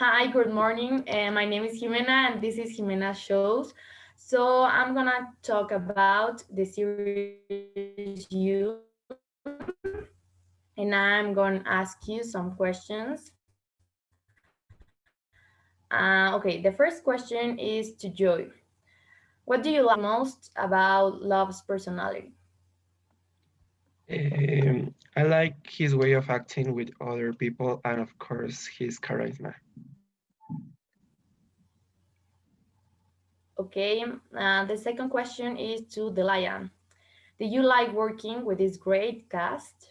Hi, good morning. My name is Jimena, and this is Jimena Shows. So I'm gonna talk about the series You, and I'm gonna ask you some questions. Okay, the first question is to Joy. What do you like most about Love's personality? I like his way of acting with other people and, of course, his charisma. Okay, the second question is to Delia. Do you like working with this great cast?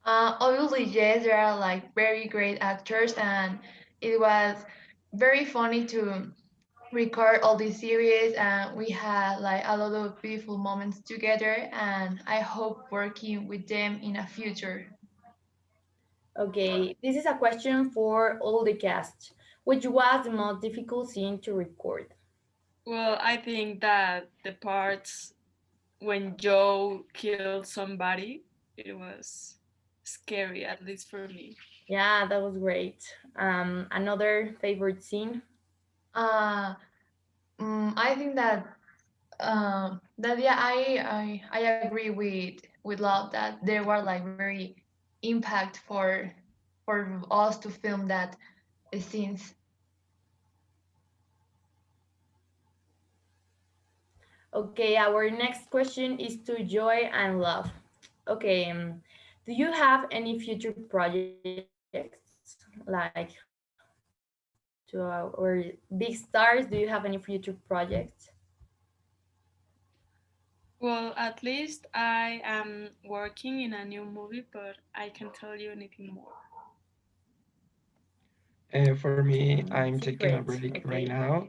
Obviously, yes, there are like very great actors, and it was very funny to record all these series. And we had like a lot of beautiful moments together, and I hope working with them in the future. Okay, this is a question for all the cast. Which was the most difficult scene to record? Well, I think that the parts when Joe killed somebody, it was scary, at least for me. Yeah, that was great. Another favorite scene? Uh, I think that yeah, I agree with Love that there were like very impact for us to film that scenes. Okay, our next question is to Joy and Love. Okay, do you have any future projects like to our big stars? Do you have any future projects? Well, at least I am working in a new movie, but I can't tell you anything more. For me, I'm taking a Secret. break right Okay. now,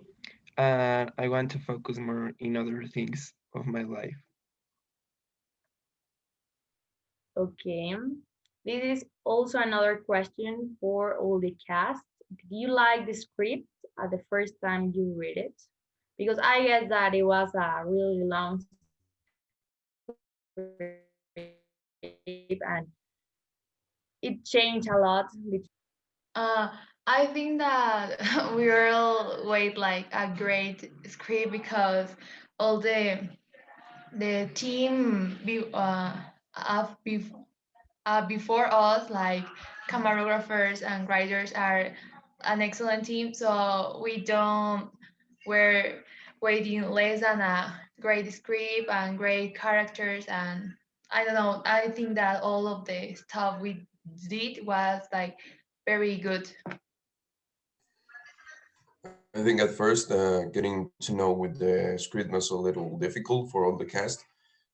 and I want to focus more in other things of my life. Okay. This is also another question for all the cast. Did you like the script at the first time you read it? Because I guess that it was a really long script and it changed a lot between the series. Uh, I think that we will wait like a great script because all the team before us, like cameragraphers and writers, are an excellent team. So we don't we're waiting less than a great script and great characters, and I don't know. I think that all of the stuff we did was like very good. I think at first, getting to know with the script was a little difficult for all the cast,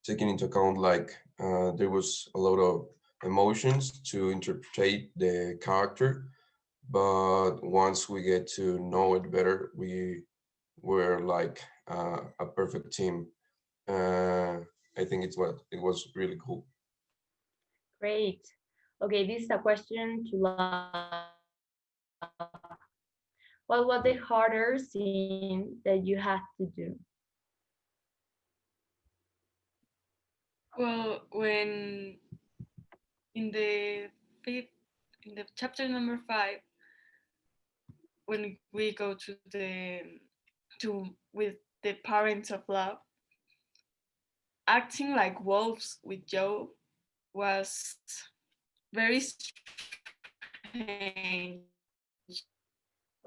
taking into account like there was a lot of emotions to interpret the character. But once we get to know it better, we were like a perfect team. Uh, I think it was really cool. Great. Okay, this is a question to Love. What was the harder scene that you had to do? Well, when in the fifth, in the chapter number 5, when we go to with the parents of Love, acting like wolves with Joe was very strange.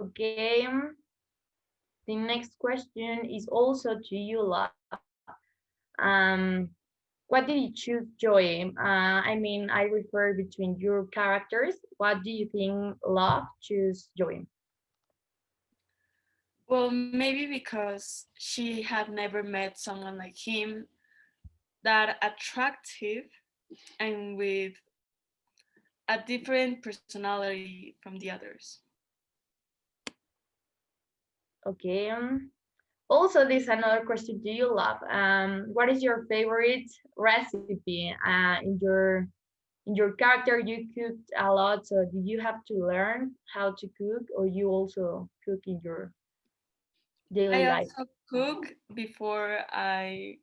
Okay, the next question is also to you, Love. Um, what did you choose, Joy? I mean, I refer between your characters. What do you think Love choose Joy? Well, maybe because she had never met someone like him, that attractive and with a different personality from the others. Okay. Also, this is another question to you, Love. What is your favorite recipe in your character? You cooked a lot, so did you have to learn how to cook, or you also cook in your daily I life? also cook before I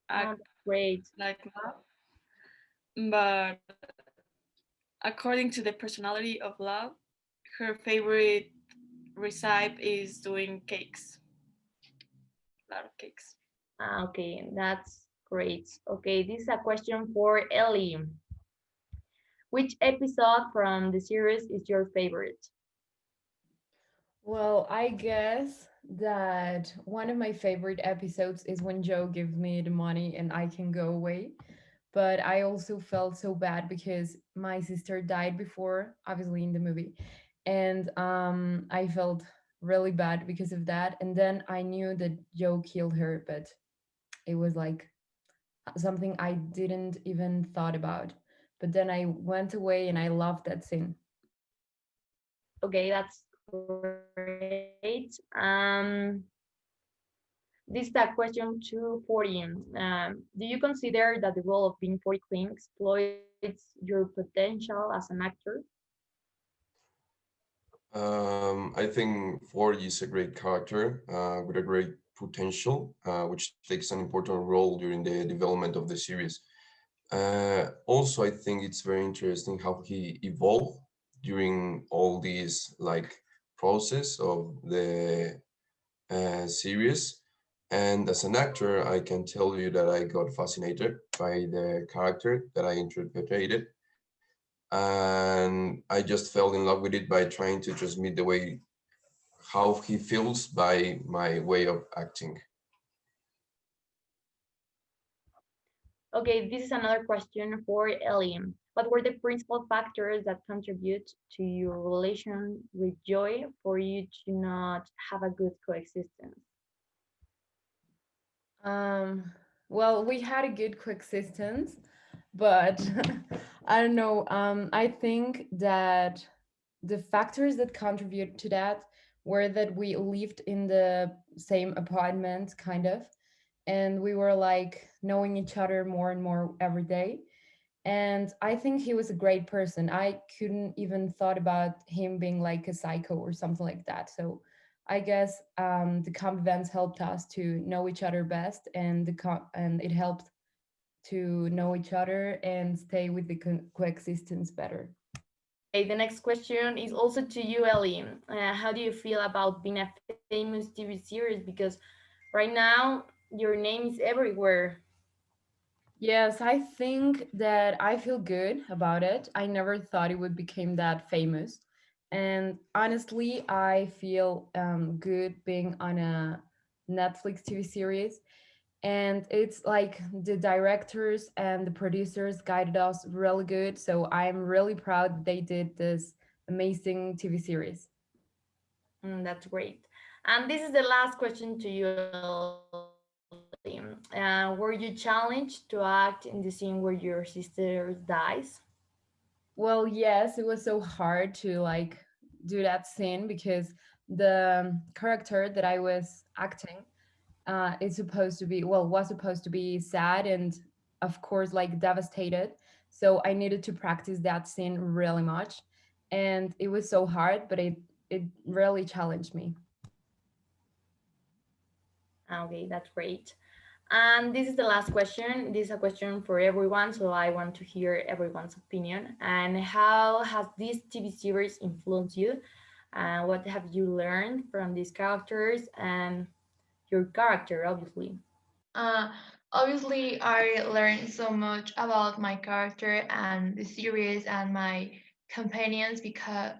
act Great. like Love, but according to the personality of Love, her favorite recipe is doing cakes, a lot of cakes. Okay, that's great. Okay, this is a question for Ellie. Which episode from the series is your favorite? Well, I guess that one of my favorite episodes is when Joe gives me the money and I can go away. But I also felt so bad because my sister died before, obviously in the movie, and I felt really bad because of that. And then I knew that Joe killed her, but it was like something I didn't even thought about. But then I went away and I loved that scene. Okay, that's great. This is a question to 40. Do you consider that the role of being 40 Queen exploits your potential as an actor? I think Ford is a great character with a great potential, which takes an important role during the development of the series. Also, I think it's very interesting how he evolved during all these like process of the series. And as an actor, I can tell you that I got fascinated by the character that I interpreted, and I just fell in love with it by trying to transmit the way how he feels by my way of acting. Okay, this is another question for Ellie. What were the principal factors that contribute to your relation with Joy for you to not have a good coexistence? Um, well, we had a good coexistence, but I don't know. I think that the factors that contribute to that were that we lived in the same apartment, kind of, and we were like knowing each other more and more every day. And I think he was a great person. I couldn't even thought about him being like a psycho or something like that. So I guess the comp events helped us to know each other best, and and it helped to know each other and stay with the coexistence better. Okay, the next question is also to you, Ellie. How do you feel about being a famous TV series? Because right now your name is everywhere. Yes, I think that I feel good about it. I never thought it would become that famous. And honestly, I feel good being on a Netflix TV series. And it's like the directors and the producers guided us really good. So I'm really proud that they did this amazing TV series. That's great. And this is the last question to you, Ellie. Were you challenged to act in the scene where your sister dies? Well, yes, it was so hard to like do that scene because the character that I was acting is supposed to be, well, was supposed to be sad and of course like devastated. So I needed to practice that scene really much, and it was so hard, but it really challenged me. Okay, that's great. And this is the last question. This is a question for everyone, so I want to hear everyone's opinion. And how has this TV series influenced you? And what have you learned from these characters and your character, obviously? Uh, Obviously, I learned so much about my character and the series and my companions because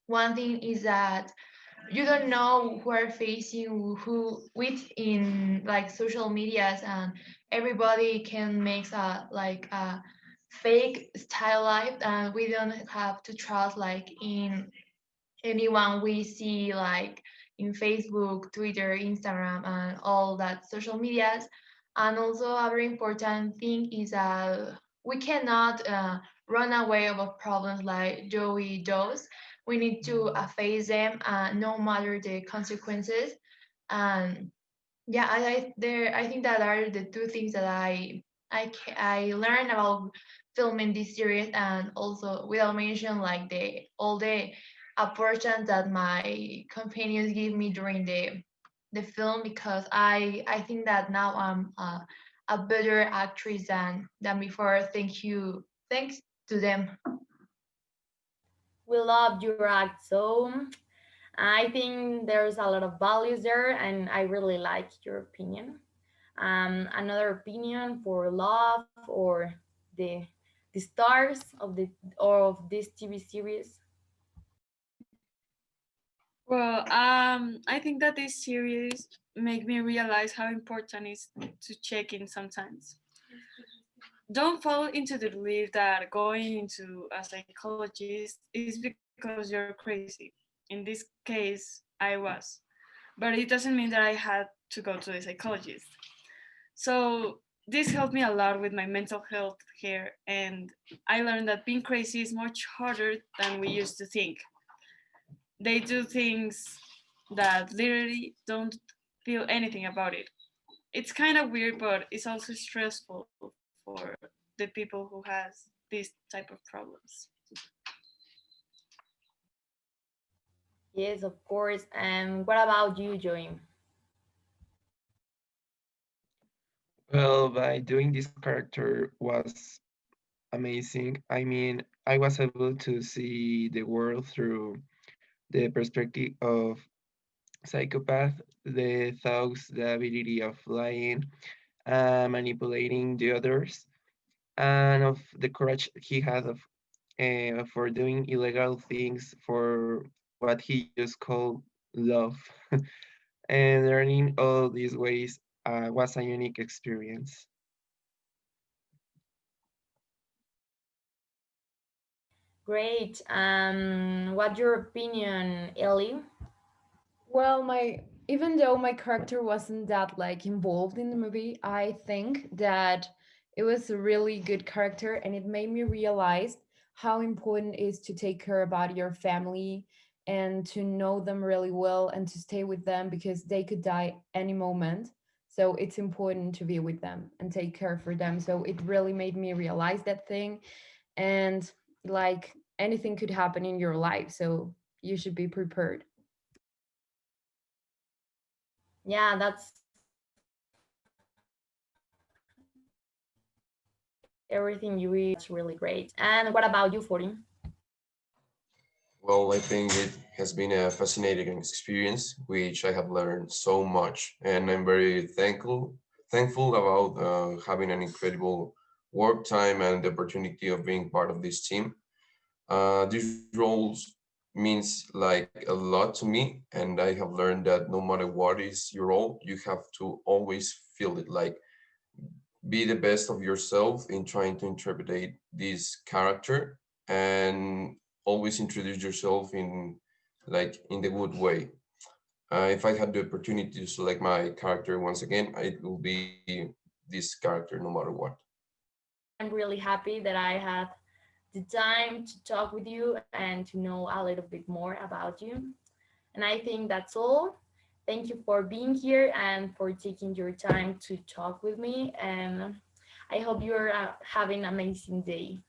one thing is that you don't know who are facing who with in like social medias, and everybody can make a like a fake style life, and we don't have to trust like in anyone we see like in Facebook, Twitter, Instagram, and all that social medias. And also a very important thing is that we cannot run away of problems like Joey does. We need to face them, no matter the consequences. And yeah, I think that are the two things that I learned about filming this series, and also without mention like the all the opportunities that my companions give me during the film, because I think that now I'm a better actress than before. Thanks to them. We love your act, so I think there's a lot of values there, and I really like your opinion. Another opinion for love or the the stars of this TV series. Well, I think that this series make me realize how important it is to check in sometimes. Don't fall into the belief that going into a psychologist is because you're crazy. In this case, I was. But it doesn't mean that I had to go to a psychologist. So this helped me a lot with my mental health here, and I learned that being crazy is much harder than we used to think. They do things that literally don't feel anything about it. It's kind of weird, but it's also stressful for the people who has these type of problems. Yes, of course. And what about you, Joy? Well, by doing this character was amazing. I mean, I was able to see the world through the perspective of psychopath, the thoughts, the ability of lying, manipulating the others, and of the courage he had of for doing illegal things for what he just called love. And learning all these ways was a unique experience. Great. What's your opinion, Ellie? Well, my even though my character wasn't that like involved in the movie, I think that it was a really good character and it made me realize how important it is to take care about your family and to know them really well and to stay with them because they could die any moment. So it's important to be with them and take care for them. So it really made me realize that thing and like anything could happen in your life. So you should be prepared. Yeah, that's everything you read. That's really great. And what about you, 40? Well, I think it has been a fascinating experience, which I have learned so much, and I'm very thankful about having an incredible work time and the opportunity of being part of this team. These roles means like a lot to me, and I have learned that no matter what is your role, you have to always feel it like be the best of yourself in trying to interpret this character and always introduce yourself in like in the good way. If I had the opportunity to select my character once again, it will be this character no matter what. I'm really happy that I had the time to talk with you and to know a little bit more about you. And I think that's all. Thank you for being here and for taking your time to talk with me. And I hope you're having an amazing day.